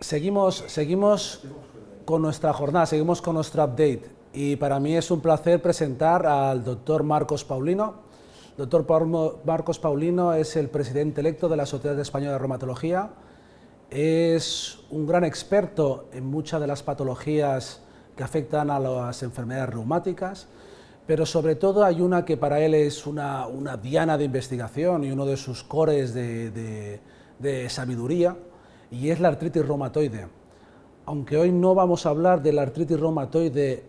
Seguimos con nuestra jornada, seguimos con nuestro update y para mí es un placer presentar al doctor Marcos Paulino. Doctor Marcos Paulino es el presidente electo de la Sociedad Española de Reumatología. Es un gran experto en muchas de las patologías que afectan a las enfermedades reumáticas, pero sobre todo hay una que para él es una diana de investigación y uno de sus cores de sabiduría, y es la artritis reumatoide. Aunque hoy no vamos a hablar de la artritis reumatoide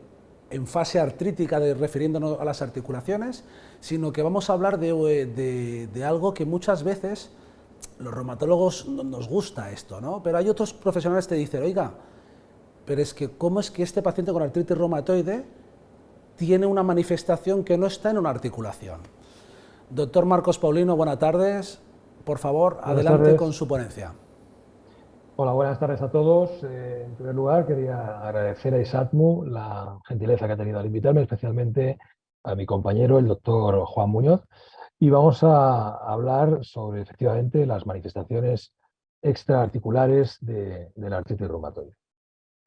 en fase artrítica, refiriéndonos a las articulaciones, sino que vamos a hablar de algo que muchas veces los reumatólogos nos gusta esto, ¿no? Pero hay otros profesionales que dicen, oiga, pero es que ¿cómo es que este paciente con artritis reumatoide tiene una manifestación que no está en una articulación? Doctor Marcos Paulino, buenas tardes. Por favor, Buenas adelante con tardes. su ponencia. Hola, buenas tardes a todos. En primer lugar, quería agradecer a ISATMU la gentileza que ha tenido al invitarme, especialmente a mi compañero, el doctor Juan Muñoz. Y vamos a hablar sobre, efectivamente, las manifestaciones extraarticulares de la artritis reumatoide.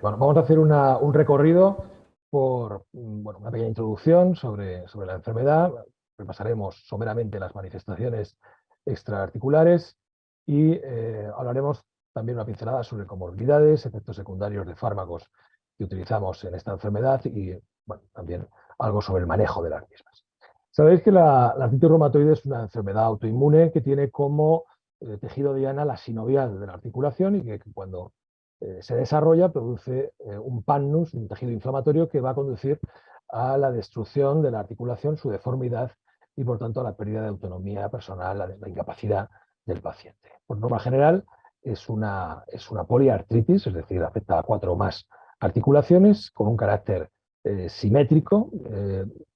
Bueno, vamos a hacer un recorrido por una pequeña introducción sobre la enfermedad. Repasaremos someramente las manifestaciones extraarticulares y hablaremos también una pincelada sobre comorbilidades, efectos secundarios de fármacos que utilizamos en esta enfermedad y también algo sobre el manejo de las mismas. Sabéis que la artritis reumatoide es una enfermedad autoinmune que tiene como tejido diana la sinovial de la articulación y que cuando se desarrolla, produce un pannus, un tejido inflamatorio que va a conducir a la destrucción de la articulación, su deformidad y por tanto a la pérdida de autonomía personal, la incapacidad del paciente. Por norma general es una poliartritis, es decir, afecta a 4 o más articulaciones con un carácter simétrico,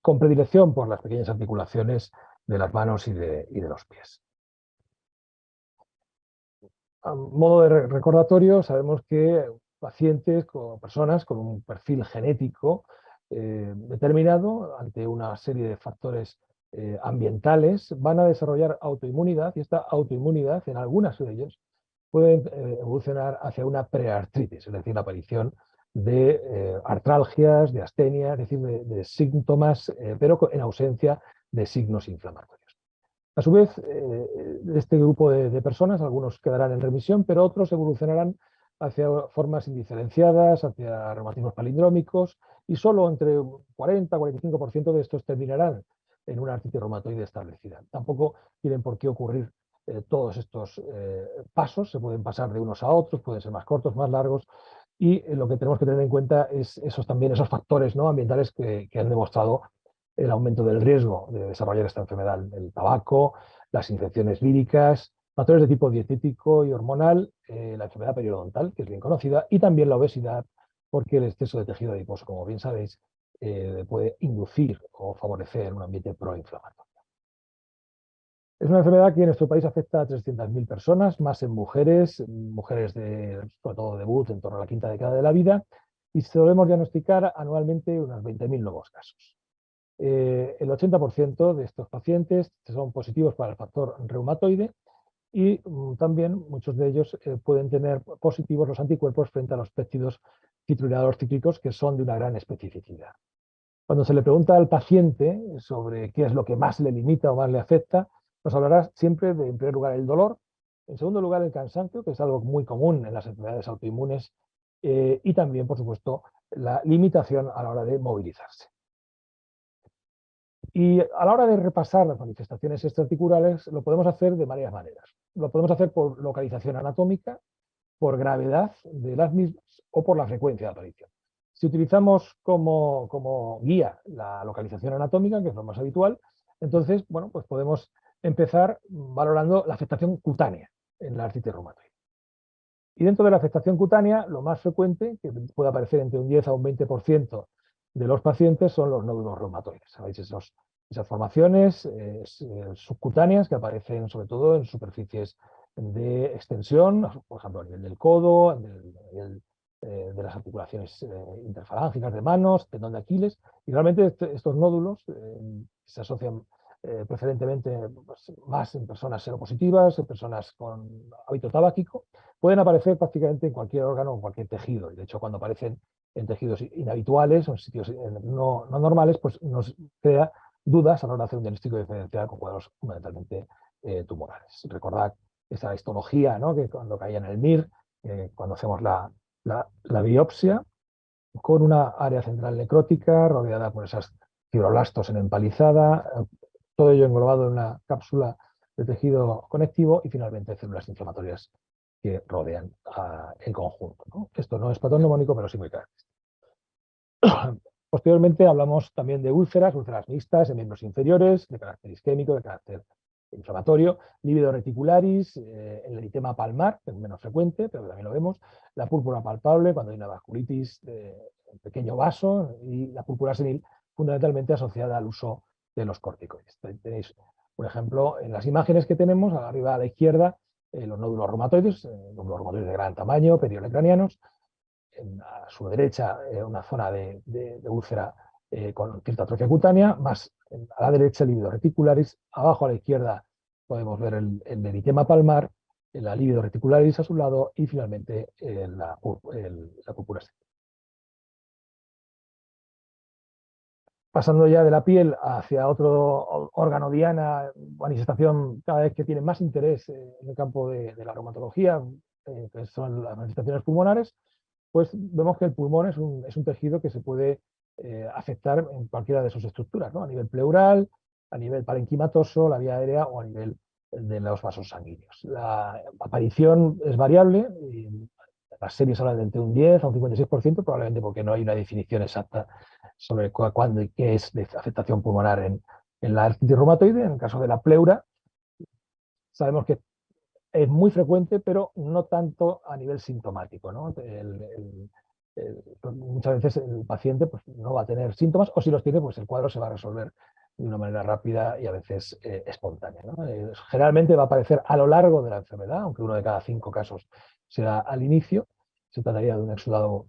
con predilección por las pequeñas articulaciones de las manos y de los pies. A modo de recordatorio, sabemos que pacientes, personas con un perfil genético determinado, ante una serie de factores ambientales, van a desarrollar autoinmunidad y esta autoinmunidad, en algunas de ellos, puede evolucionar hacia una preartritis, es decir, la aparición de artralgias, de astenia, es decir, de síntomas, pero en ausencia de signos inflamatorios. A su vez, de este grupo de personas, algunos quedarán en remisión, pero otros evolucionarán hacia formas indiferenciadas, hacia reumatismos palindrómicos, y solo entre 40-45% de estos terminarán en una artritis reumatoide establecida. Tampoco tienen por qué ocurrir todos estos pasos, se pueden pasar de unos a otros, pueden ser más cortos, más largos, y lo que tenemos que tener en cuenta es esos factores, ¿no?, ambientales que han demostrado el aumento del riesgo de desarrollar esta enfermedad, el tabaco, las infecciones víricas, factores de tipo dietético y hormonal, la enfermedad periodontal, que es bien conocida, y también la obesidad, porque el exceso de tejido adiposo, como bien sabéis, puede inducir o favorecer un ambiente proinflamatorio. Es una enfermedad que en nuestro país afecta a 300.000 personas, más en mujeres, sobre todo debut, en torno a la quinta década de la vida, y solemos diagnosticar anualmente unos 20.000 nuevos casos. El 80% de estos pacientes son positivos para el factor reumatoide y también muchos de ellos pueden tener positivos los anticuerpos frente a los péptidos citrullinadores cíclicos, que son de una gran especificidad. Cuando se le pregunta al paciente sobre qué es lo que más le limita o más le afecta, nos hablará siempre de, en primer lugar, el dolor, en segundo lugar, el cansancio, que es algo muy común en las enfermedades autoinmunes, y también, por supuesto, la limitación a la hora de movilizarse. Y a la hora de repasar las manifestaciones extraarticulares, lo podemos hacer de varias maneras. Lo podemos hacer por localización anatómica, por gravedad de las mismas o por la frecuencia de aparición. Si utilizamos como guía la localización anatómica, que es lo más habitual, entonces, pues podemos empezar valorando la afectación cutánea en la artritis reumatoide. Y dentro de la afectación cutánea, lo más frecuente, que puede aparecer entre un 10 a un 20% de los pacientes, son los nódulos reumatoides. ¿Sabéis? Esas formaciones subcutáneas que aparecen sobre todo en superficies de extensión, por ejemplo, a nivel del codo, a nivel de las articulaciones interfalángicas de manos, tendón de Aquiles, y realmente estos nódulos se asocian preferentemente pues, más en personas seropositivas, en personas con hábito tabáquico, pueden aparecer prácticamente en cualquier órgano o en cualquier tejido. Y de hecho, cuando aparecen en tejidos inhabituales o en sitios no normales, pues nos crea dudas a la hora de hacer un diagnóstico diferencial con cuadros fundamentalmente tumorales. Recordad esa histología, ¿no?, que cuando caía en el MIR, cuando hacemos la biopsia, con una área central necrótica rodeada por esas fibroblastos en empalizada, todo ello englobado en una cápsula de tejido conectivo y finalmente células inflamatorias que rodean el conjunto, ¿no? Esto no es patrón neumónico, pero sí muy característico. Posteriormente hablamos también de úlceras mixtas en miembros inferiores, de carácter isquémico, de carácter inflamatorio, lívido reticularis, el eritema palmar, que es menos frecuente, pero también lo vemos, la púrpura palpable cuando hay una vasculitis de pequeño vaso y la púrpura senil fundamentalmente asociada al uso de los corticoides. Tenéis, por ejemplo, en las imágenes que tenemos, arriba a la izquierda, los nódulos reumatoides de gran tamaño, periolecranianos, a su derecha una zona de úlcera con cierta atrofia cutánea, más a la derecha el lívido reticularis, abajo a la izquierda podemos ver el eritema palmar, la lívido reticularis a su lado y finalmente la púrpura. Pasando ya de la piel hacia otro órgano diana, manifestación cada vez que tiene más interés en el campo de la reumatología, que son las manifestaciones pulmonares, pues vemos que el pulmón es un tejido que se puede afectar en cualquiera de sus estructuras, ¿no? A nivel pleural, a nivel parenquimatoso, la vía aérea o a nivel de los vasos sanguíneos. La aparición es variable, y las series hablan de entre un 10 a un 56%, probablemente porque no hay una definición exacta sobre cuándo y qué es de afectación pulmonar en la artritis reumatoide. En el caso de la pleura, sabemos que es muy frecuente, pero no tanto a nivel sintomático, ¿no? Muchas veces el paciente pues, no va a tener síntomas, o si los tiene, pues el cuadro se va a resolver de una manera rápida y a veces espontánea, ¿no? Generalmente va a aparecer a lo largo de la enfermedad, aunque uno de cada 5 casos será al inicio. Se trataría de un exudado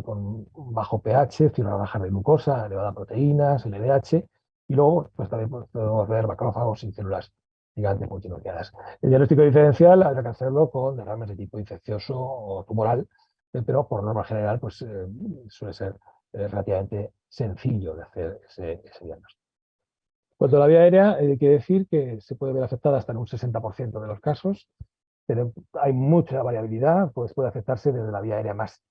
con un bajo pH, cifras bajas de glucosa, elevada proteínas, LDH, y luego pues, también podemos ver macrófagos y células gigantes multinucleadas. El diagnóstico diferencial habrá que hacerlo con derrames de tipo infeccioso o tumoral, pero por norma general pues, suele ser relativamente sencillo de hacer ese diagnóstico. Cuanto a la vía aérea, hay que decir que se puede ver afectada hasta en un 60% de los casos, pero hay mucha variabilidad, pues puede afectarse desde la vía aérea más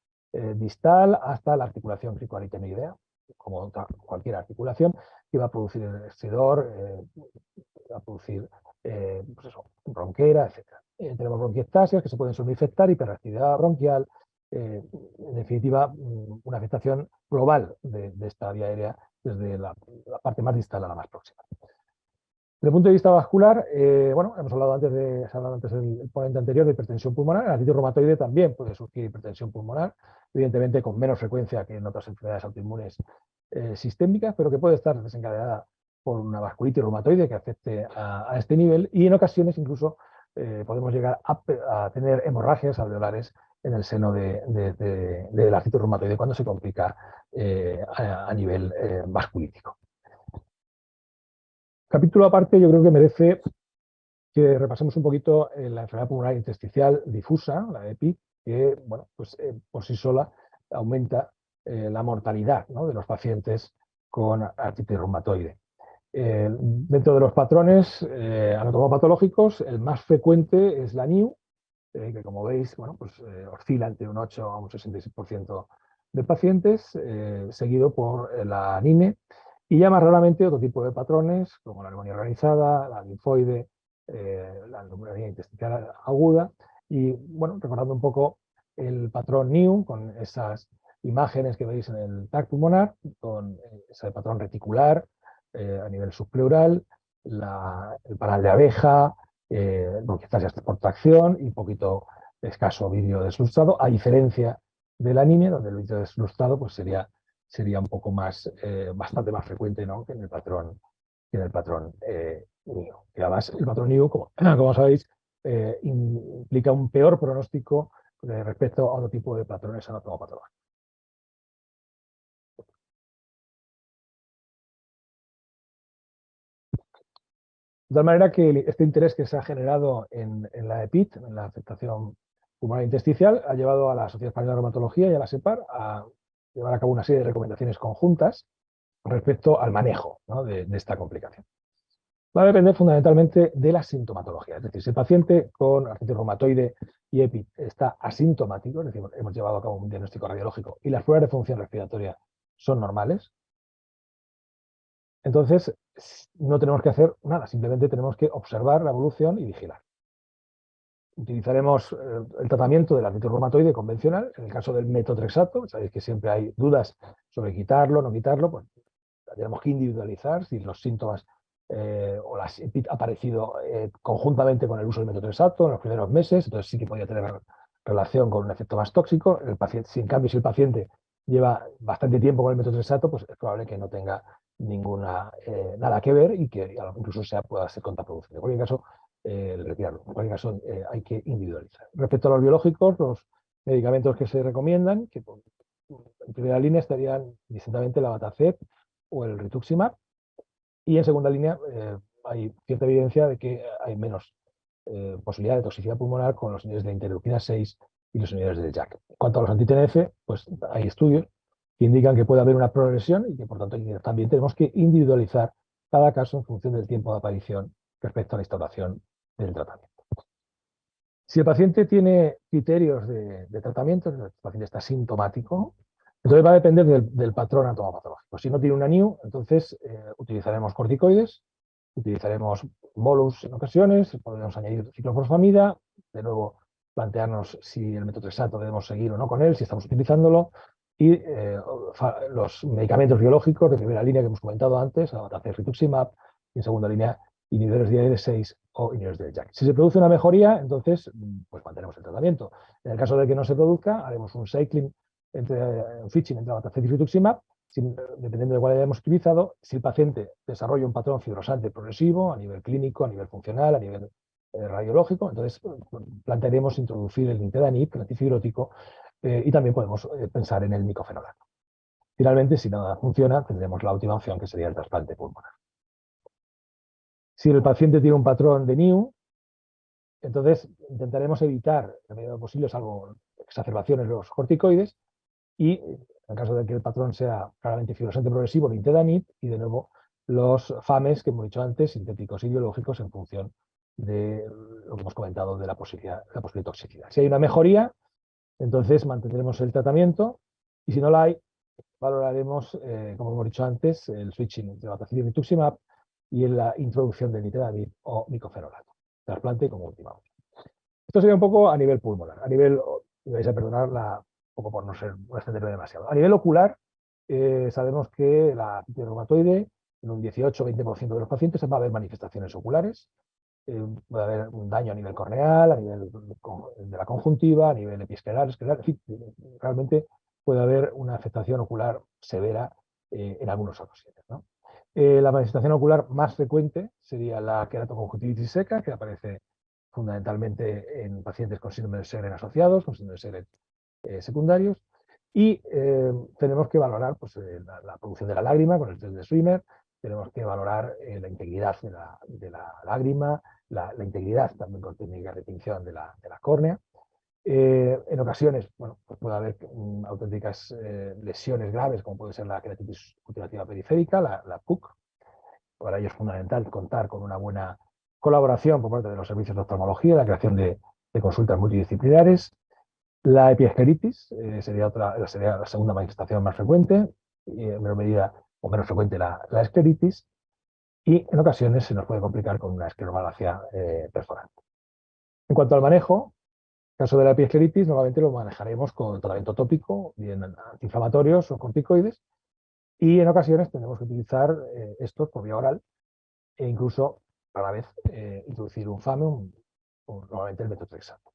distal hasta la articulación cricoaritenoidea, como cualquier articulación, que va a producir exudor, va a producir pues eso, bronquera, etc. Tenemos bronquiectasias que se pueden subinfectar, hiperactividad bronquial, en definitiva, una afectación global de esta vía aérea desde la parte más distal a la más próxima. Desde el punto de vista vascular, bueno, se ha hablado antes el ponente anterior de hipertensión pulmonar. En la artritis reumatoide también puede surgir hipertensión pulmonar, evidentemente con menos frecuencia que en otras enfermedades autoinmunes sistémicas, pero que puede estar desencadenada por una vasculitis reumatoide que afecte a este nivel, y en ocasiones incluso podemos llegar a tener hemorragias alveolares en el seno de la artritis reumatoide cuando se complica a nivel vasculítico. Capítulo aparte, yo creo que merece que repasemos un poquito la enfermedad pulmonar intersticial difusa, la EPI, que bueno, pues, por sí sola aumenta la mortalidad, ¿no?, de los pacientes con artritis reumatoide. Dentro de los patrones anatomopatológicos, el más frecuente es la NIU, que como veis, bueno, pues, oscila entre un 8 a un 66% de pacientes, seguido por la ANINE, y ya más raramente otro tipo de patrones, como la neumonía organizada, la linfoide, la neumonía intestinal aguda, y bueno, recordando un poco el patrón NIU, con esas imágenes que veis en el TAC pulmonar, con ese patrón reticular a nivel subpleural, el panal de abeja, bronquiectasias por tracción y poquito escaso vídeo deslustrado, a diferencia de la anemia, donde el vídeo deslustrado pues sería un poco más, bastante más frecuente, ¿no?, que en el patrón, NIO. Y además el patrón NIO, como sabéis, implica un peor pronóstico respecto a otro tipo de patrones anatomopatológicos. De tal manera que este interés que se ha generado en la EPIT, en la afectación pulmonar intersticial ha llevado a la Sociedad Española de Reumatología y a la SEPAR a llevar a cabo una serie de recomendaciones conjuntas respecto al manejo, ¿no?, de esta complicación. Va a depender fundamentalmente de la sintomatología. Es decir, si el paciente con artritis reumatoide y EPI está asintomático, es decir, hemos llevado a cabo un diagnóstico radiológico y las pruebas de función respiratoria son normales, entonces no tenemos que hacer nada, simplemente tenemos que observar la evolución y vigilar. Utilizaremos el tratamiento de la artritis reumatoide convencional. En el caso del metotrexato, sabéis que siempre hay dudas sobre quitarlo, no quitarlo, pues tenemos que individualizar si los síntomas o las EPI han aparecido conjuntamente con el uso del metotrexato en los primeros meses, entonces sí que podría tener relación con un efecto más tóxico. El paciente, si en cambio si el paciente lleva bastante tiempo con el metotrexato, pues es probable que no tenga nada que ver y que incluso pueda ser contraproducente. En cualquier caso, retirarlo. En cualquier caso, hay que individualizar. Respecto a los biológicos, los medicamentos que se recomiendan, que en primera línea estarían distintamente la Batacep o el rituximab, y en segunda línea hay cierta evidencia de que hay menos posibilidad de toxicidad pulmonar con los niveles de interleucina 6 y los niveles de JAK. En cuanto a los anti-TNF, pues hay estudios que indican que puede haber una progresión y que por tanto también tenemos que individualizar cada caso en función del tiempo de aparición respecto a la instauración del tratamiento. Si el paciente tiene criterios de tratamiento, el paciente está sintomático, entonces va a depender del patrón anatomopatológico. Si no tiene una NIU, entonces utilizaremos corticoides, utilizaremos bolus en ocasiones, podemos añadir ciclofosfamida, de nuevo plantearnos si el metotrexato debemos seguir o no con él, si estamos utilizándolo, y los medicamentos biológicos de primera línea que hemos comentado antes, la Batacep, rituximab, y en segunda línea inhibidores de IL-6 o inhibidores de JAK. Si se produce una mejoría, entonces pues mantenemos el tratamiento. En el caso de que no se produzca, haremos un switching entre Batacep y rituximab, dependiendo de cuál hayamos utilizado. Si el paciente desarrolla un patrón fibrosante progresivo a nivel clínico, a nivel funcional, a nivel radiológico, entonces plantearemos introducir el nintedanib, el antifibrótico, y también podemos pensar en el micofenolato. Finalmente, si nada funciona, tendremos la última opción, que sería el trasplante pulmonar. Si el paciente tiene un patrón de NIU, entonces intentaremos evitar, en la medida posible, salvo exacerbaciones de los corticoides, y en el caso de que el patrón sea claramente fibrosante progresivo, el nintedanib, y de nuevo los FAMES que hemos dicho antes, sintéticos y biológicos, en función de lo que hemos comentado de la posible toxicidad. Si hay una mejoría, entonces mantendremos el tratamiento, y si no la hay, valoraremos, como hemos dicho antes, el switching entre Batacep y rituximab y en la introducción de nintedanib o micofenolato. Trasplante como última opción. Esto sería un poco a nivel pulmonar. A nivel, me vais a perdonar un poco por no extenderme demasiado. A nivel ocular, sabemos que la artritis reumatoide, en un 18-20% de los pacientes va a haber manifestaciones oculares. Puede haber un daño a nivel corneal, a nivel de la conjuntiva, a nivel episcleral, escleral, en fin, realmente puede haber una afectación ocular severa en algunos ocasiones, ¿no? La manifestación ocular más frecuente sería la queratoconjuntivitis seca, que aparece fundamentalmente en pacientes con síndrome de Sjögren asociados, con síndrome de Sjögren secundarios, y tenemos que valorar pues, la producción de la lágrima con el test de Swimmer, tenemos que valorar la integridad de la lágrima, la integridad también con técnicas de tinción de la córnea. En ocasiones, bueno, pues puede haber auténticas lesiones graves, como puede ser la queratitis ulcerativa periférica, la PUC. Para ello es fundamental contar con una buena colaboración por parte de los servicios de oftalmología, la creación de consultas multidisciplinares. La epiescleritis sería la segunda manifestación más frecuente, y en menor medida o menos frecuente la escleritis, y en ocasiones se nos puede complicar con una escleromalacia perforante. En cuanto al manejo, en el caso de la epiescleritis, normalmente lo manejaremos con tratamiento tópico, bien antiinflamatorios o corticoides, y en ocasiones tenemos que utilizar estos por vía oral e incluso, a la vez, introducir un FAME, normalmente el metotrexato.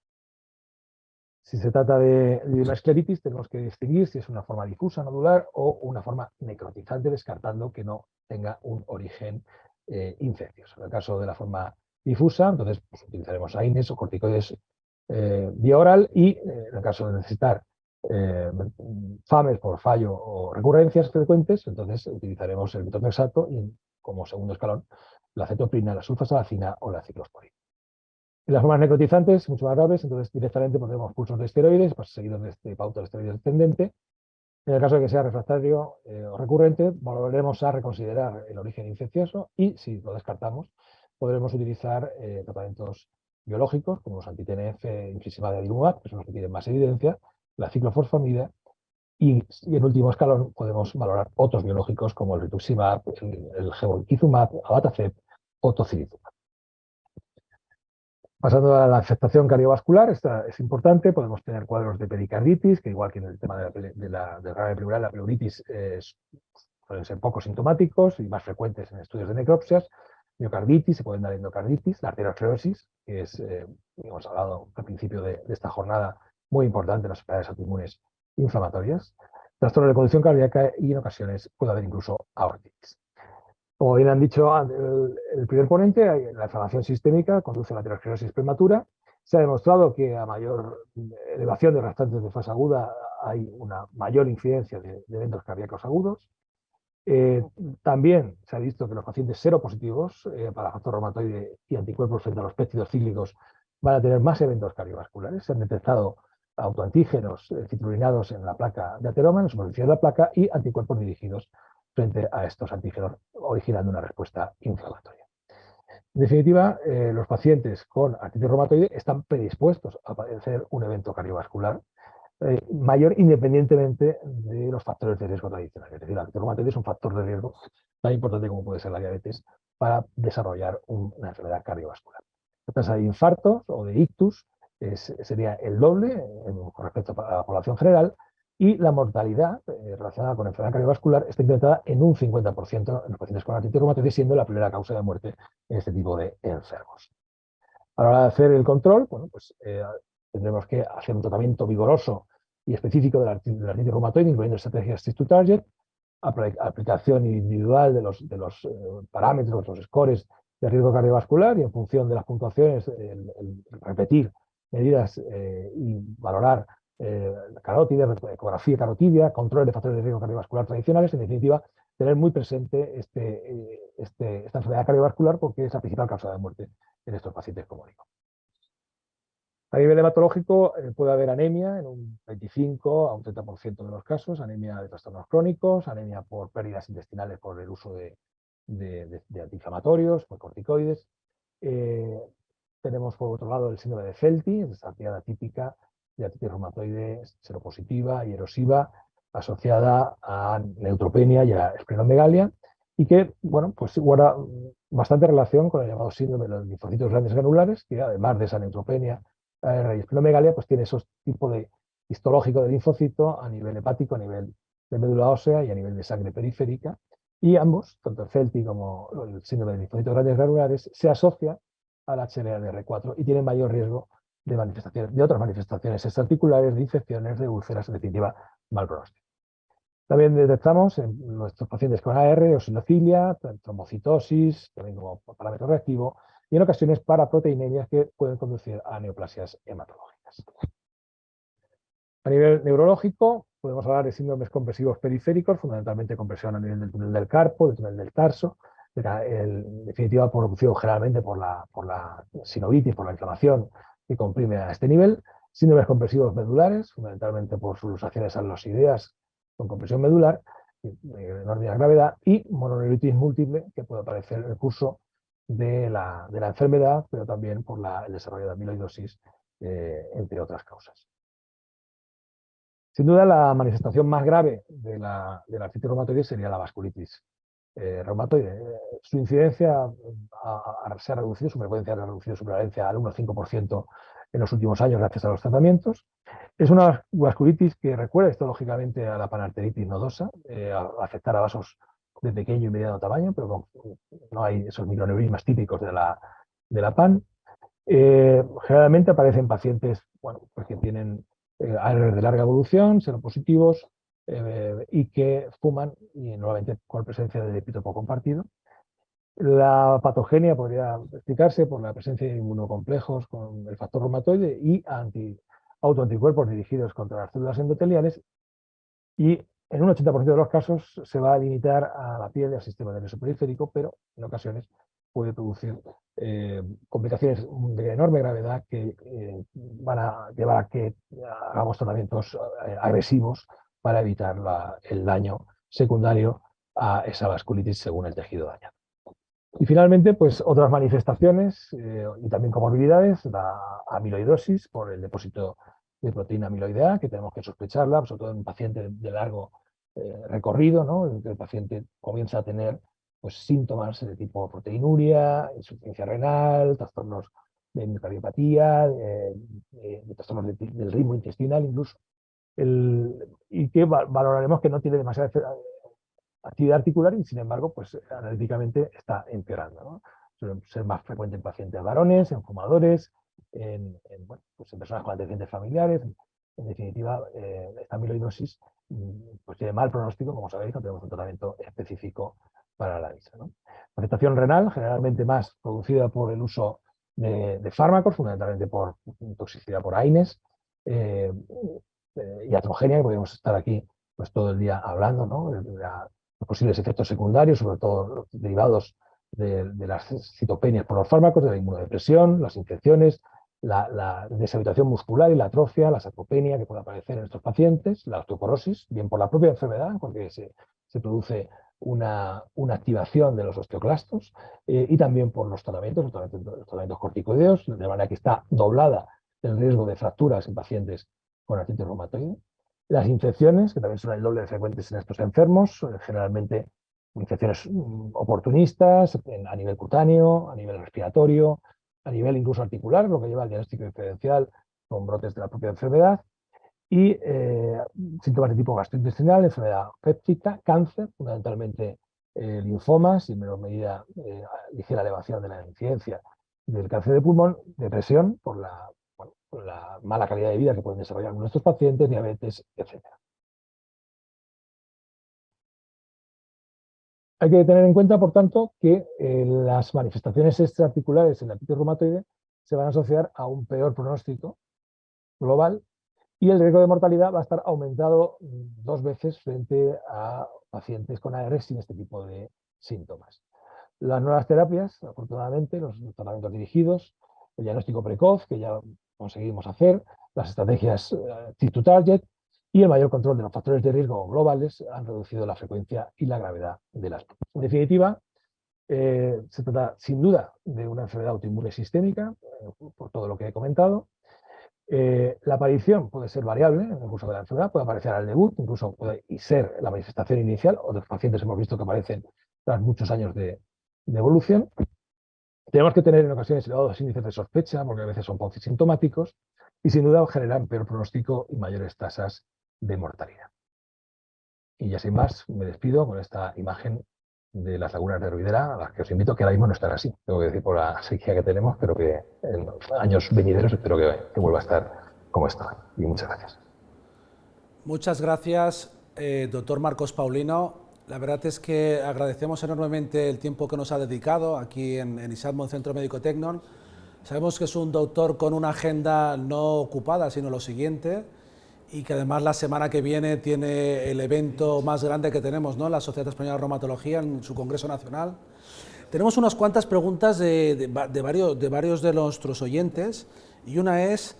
Si se trata de una escleritis, tenemos que distinguir si es una forma difusa, nodular, o una forma necrotizante, descartando que no tenga un origen infeccioso. En el caso de la forma difusa, entonces pues, utilizaremos AINES o corticoides vía oral, y en el caso de necesitar FAMES por fallo o recurrencias frecuentes, entonces utilizaremos el metotrexato y como segundo escalón la cetoprina, la sulfasalacina o la ciclosporina. En las formas necrotizantes, mucho más graves, entonces directamente pondremos pulsos de esteroides, pues, seguidos de este pauta de esteroides ascendente. En el caso de que sea refractario o recurrente, volveremos a reconsiderar el origen infeccioso y, si lo descartamos, podremos utilizar tratamientos biológicos como los anti-TNF, infliximab y adalimumab, que son los que tienen más evidencia, la ciclofosfamida, y en último escalón podemos valorar otros biológicos como el rituximab, el gevolizumab, abatacept o tocilizumab. Pasando a la afectación cardiovascular, esta es importante, podemos tener cuadros de pericarditis, que igual que en el tema del grave pleural, la pleuritis pueden ser poco sintomáticos y más frecuentes en estudios de necropsias, miocarditis, se pueden dar endocarditis, la arteriosclerosis, que es, hemos hablado al principio de esta jornada, muy importante en las enfermedades autoinmunes inflamatorias, trastorno de conducción cardíaca y en ocasiones puede haber incluso aortitis. Como bien han dicho el primer ponente, la inflamación sistémica conduce a la aterosclerosis prematura. Se ha demostrado que a mayor elevación de restantes de fase aguda hay una mayor incidencia de eventos cardíacos agudos. También se ha visto que los pacientes seropositivos para factor reumatoide y anticuerpos frente a los péptidos cíclicos van a tener más eventos cardiovasculares. Se han detectado autoantígenos citrulinados en la placa de ateroma, en la superficie de la placa, y anticuerpos dirigidos frente a estos antígenos, originando una respuesta inflamatoria. En definitiva, los pacientes con artritis reumatoide están predispuestos a padecer un evento cardiovascular mayor independientemente de los factores de riesgo tradicionales. Es decir, la artritis reumatoide es un factor de riesgo tan importante como puede ser la diabetes para desarrollar una enfermedad cardiovascular. La tasa de infartos o de ictus sería el doble con respecto a la población general, y la mortalidad relacionada con enfermedad cardiovascular está incrementada en un 50% en los pacientes con artritis reumatoide, siendo la primera causa de muerte en este tipo de enfermos. A la hora de hacer el control, bueno, pues tendremos que hacer un tratamiento vigoroso y específico de la artritis reumatoide, incluyendo estrategias Stick to Target, aplicación individual de los parámetros, los scores de riesgo cardiovascular, y en función de las puntuaciones, el repetir medidas y valorar carótidas, ecografía carotidia, control de factores de riesgo cardiovascular tradicionales. En definitiva, tener muy presente esta enfermedad cardiovascular, porque es la principal causa de muerte en estos pacientes, como digo. A nivel hematológico puede haber anemia en un 25 a un 30% de los casos, anemia de trastornos crónicos, anemia por pérdidas intestinales por el uso de antiinflamatorios, por corticoides. Tenemos por otro lado el síndrome de Felty, esa actividad típica de artritis reumatoide seropositiva y erosiva asociada a neutropenia y a esplenomegalia, y que, bueno, pues guarda bastante relación con el llamado síndrome de los linfocitos grandes granulares, que además de esa neutropenia y esplenomegalia, pues tiene esos tipos de histológico del linfocito a nivel hepático, a nivel de médula ósea y a nivel de sangre periférica, y ambos, tanto el Felty como el síndrome de linfocitos grandes granulares, se asocia al HLA-DR4 y tienen mayor riesgo de otras manifestaciones extraarticulares, de infecciones, de úlceras, en definitiva, mal pronóstico. También detectamos en nuestros pacientes con AR eosinofilia, trombocitosis, también como parámetro reactivo, y en ocasiones paraproteinemias que pueden conducir a neoplasias hematológicas. A nivel neurológico, podemos hablar de síndromes compresivos periféricos, fundamentalmente compresión a nivel del túnel del carpo, del túnel del tarso, en definitiva producido generalmente por la sinovitis, por la inflamación que comprime a este nivel. Síndromes compresivos medulares, fundamentalmente por sus luxaciones alosideas con compresión medular, de enorme gravedad, y mononeuritis múltiple, que puede aparecer en el curso de la enfermedad, pero también por el desarrollo de amiloidosis, entre otras causas. Sin duda, la manifestación más grave de la artritis reumatoide sería la vasculitis reumatoide. Su incidencia se ha reducido, su frecuencia ha reducido su prevalencia al 1,5% en los últimos años gracias a los tratamientos. Es una vasculitis que recuerda histológicamente a la panarteritis nodosa, a afectar a vasos de pequeño y mediano tamaño, pero no hay esos microneurismas típicos de la PAN. Generalmente aparecen pacientes, bueno, pues que tienen ARR de larga evolución, seropositivos, y que fuman, y normalmente con presencia de epítopo compartido. La patogenia podría explicarse por la presencia de inmunocomplejos con el factor reumatoide y autoanticuerpos dirigidos contra las células endoteliales, y en un 80% de los casos se va a limitar a la piel y al sistema nervioso periférico, pero en ocasiones puede producir complicaciones de enorme gravedad que van a llevar a que hagamos tratamientos agresivos para evitar el daño secundario a esa vasculitis según el tejido dañado. Y finalmente, pues otras manifestaciones y también comorbilidades, la amiloidosis por el depósito de proteína amiloidea, que tenemos que sospecharla, sobre todo en pacientes de largo recorrido, ¿no? En que el paciente comienza a tener pues, síntomas de tipo proteinuria, insuficiencia renal, trastornos de miocardiopatía, de trastornos del ritmo intestinal incluso, y que valoraremos que no tiene demasiada actividad articular y sin embargo, pues analíticamente está empeorando, ¿no? Suele ser más frecuente en pacientes varones, en fumadores, bueno, pues en personas con antecedentes familiares. En definitiva, esta amiloidosis pues tiene mal pronóstico, como sabéis, no tenemos un tratamiento específico para la misma, ¿no? La afectación renal, generalmente más producida por el uso de fármacos, fundamentalmente por toxicidad por AINES, iatrogenia, que podríamos estar aquí pues todo el día hablando, ¿no? Los posibles efectos secundarios, sobre todo los derivados de las citopenias por los fármacos, de la inmunodepresión, las infecciones, la deshabituación muscular y la atrofia, la sarcopenia que puede aparecer en estos pacientes, la osteoporosis, bien por la propia enfermedad, porque se produce una activación de los osteoclastos, y también por los tratamientos corticoideos, de manera que está doblada el riesgo de fracturas en pacientes con artritis reumatoide. Las infecciones, que también son el doble de frecuentes en estos enfermos, generalmente infecciones oportunistas a nivel cutáneo, a nivel respiratorio, a nivel incluso articular, lo que lleva al diagnóstico diferencial con brotes de la propia enfermedad, y síntomas de tipo gastrointestinal, enfermedad péptica, cáncer, fundamentalmente linfomas y en menor medida ligera elevación de la incidencia del cáncer de pulmón, depresión por la mala calidad de vida que pueden desarrollar nuestros pacientes, diabetes, etc. Hay que tener en cuenta, por tanto, que las manifestaciones extraarticulares en la artritis reumatoide se van a asociar a un peor pronóstico global y el riesgo de mortalidad va a estar aumentado 2 veces frente a pacientes con AR sin este tipo de síntomas. Las nuevas terapias, afortunadamente, los tratamientos dirigidos, el diagnóstico precoz, que ya conseguimos hacer, las estrategias Fit to Target y el mayor control de los factores de riesgo globales han reducido la frecuencia y la gravedad de las. En definitiva, se trata sin duda de una enfermedad autoinmune sistémica, por todo lo que he comentado. La aparición puede ser variable en el curso de la enfermedad, puede aparecer al debut, incluso puede ser la manifestación inicial. Otros pacientes hemos visto que aparecen tras muchos años de evolución. Tenemos que tener en ocasiones elevados índices de sospecha, porque a veces son sintomáticos, y sin duda generan peor pronóstico y mayores tasas de mortalidad. Y ya sin más, me despido con esta imagen de las lagunas de Ruidera, a las que os invito, que ahora mismo no están así, tengo que decir por la sequía que tenemos, pero que en años venideros espero que vuelva a estar como está. Y muchas gracias. Muchas gracias, doctor Marcos Paulino. La verdad es que agradecemos enormemente el tiempo que nos ha dedicado aquí en ISADMO, el Centro Médico Tecnon. Sabemos que es un doctor con una agenda no ocupada, sino lo siguiente, y que además la semana que viene tiene el evento más grande que tenemos, ¿no? La Sociedad Española de Reumatología en su Congreso Nacional. Tenemos unas cuantas preguntas de varios de nuestros oyentes, y una es,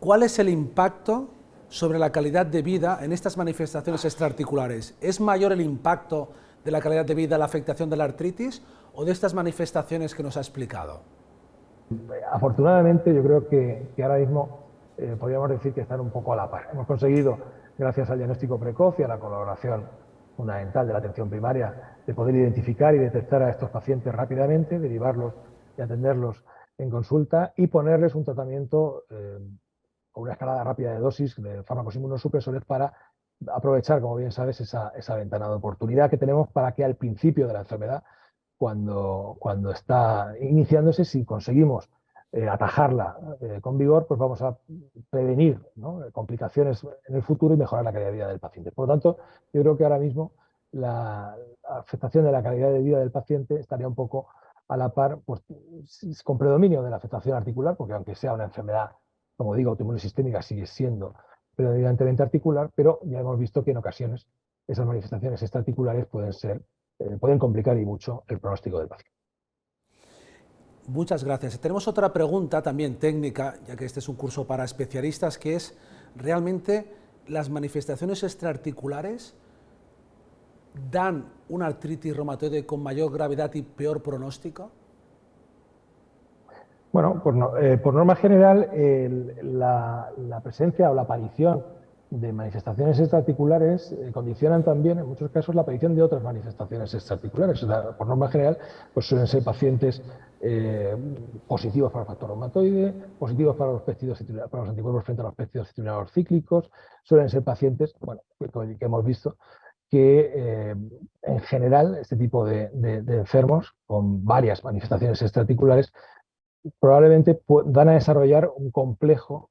¿cuál es el impacto sobre la calidad de vida en estas manifestaciones extraarticulares? ¿Es mayor el impacto de la calidad de vida, la afectación de la artritis o de estas manifestaciones que nos ha explicado? Afortunadamente, yo creo que ahora mismo podríamos decir que están un poco a la par. Hemos conseguido, gracias al diagnóstico precoz y a la colaboración fundamental de la atención primaria, de poder identificar y detectar a estos pacientes rápidamente, derivarlos y atenderlos en consulta y ponerles un tratamiento con una escalada rápida de dosis de fármacos inmunosupresores para aprovechar, como bien sabes, esa ventana de oportunidad que tenemos para que al principio de la enfermedad, cuando está iniciándose, si conseguimos atajarla con vigor, pues vamos a prevenir, ¿no?, complicaciones en el futuro y mejorar la calidad de vida del paciente. Por lo tanto, yo creo que ahora mismo la afectación de la calidad de vida del paciente estaría un poco a la par, pues, con predominio de la afectación articular, porque aunque sea una enfermedad, como digo, autoinmune sistémica, sigue siendo predominantemente articular, pero ya hemos visto que en ocasiones esas manifestaciones extraarticulares pueden complicar y mucho el pronóstico del paciente. Muchas gracias. Tenemos otra pregunta también técnica, ya que este es un curso para especialistas, que es, ¿realmente las manifestaciones extraarticulares dan una artritis reumatoide con mayor gravedad y peor pronóstico? Bueno, por norma general, la presencia o la aparición de manifestaciones extraarticulares condicionan también, en muchos casos, la aparición de otras manifestaciones extraarticulares. O sea, por norma general, pues suelen ser pacientes positivos para el factor reumatoide, positivos para los para los anticuerpos frente a los péptidos citrulinados cíclicos, suelen ser pacientes, bueno, que hemos visto que en general este tipo de enfermos con varias manifestaciones extraarticulares probablemente van a desarrollar un complejo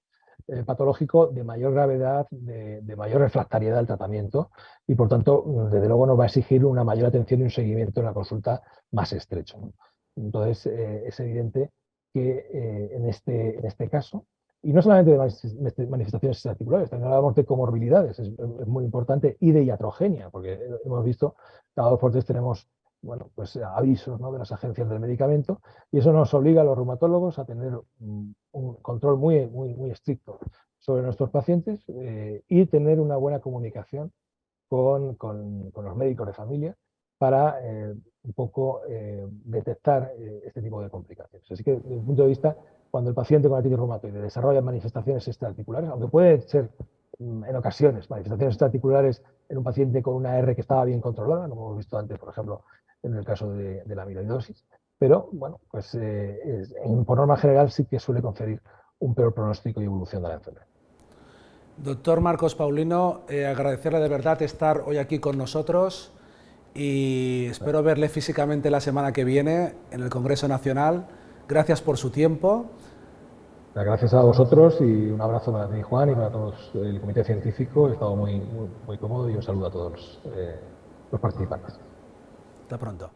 patológico de mayor gravedad, de mayor refractariedad al tratamiento y, por tanto, desde luego nos va a exigir una mayor atención y un seguimiento en la consulta más estrecho, ¿no? Entonces, es evidente que en este caso, y no solamente de manifestaciones articulares, también hablamos de comorbilidades, es muy importante, y de iatrogenia, porque hemos visto que cada dos por tres tenemos, bueno, pues avisos, ¿no?, de las agencias del medicamento, y eso nos obliga a los reumatólogos a tener un control muy estricto sobre nuestros pacientes y tener una buena comunicación con los médicos de familia para un poco detectar este tipo de complicaciones. Así que, desde mi punto de vista, cuando el paciente con artritis reumatoide desarrolla manifestaciones extraarticulares, aunque puede ser en ocasiones manifestaciones extraarticulares en un paciente con una R que estaba bien controlada, como hemos visto antes, por ejemplo, en el caso de la amiloidosis, pero bueno, pues por norma general sí que suele conferir un peor pronóstico y evolución de la enfermedad. Doctor Marcos Paulino, agradecerle de verdad estar hoy aquí con nosotros y espero verle físicamente la semana que viene en el Congreso Nacional. Gracias por su tiempo. Gracias a vosotros y un abrazo para ti, Juan, y para todos el comité científico. He estado muy cómodo y un saludo a todos los participantes. Hasta pronto.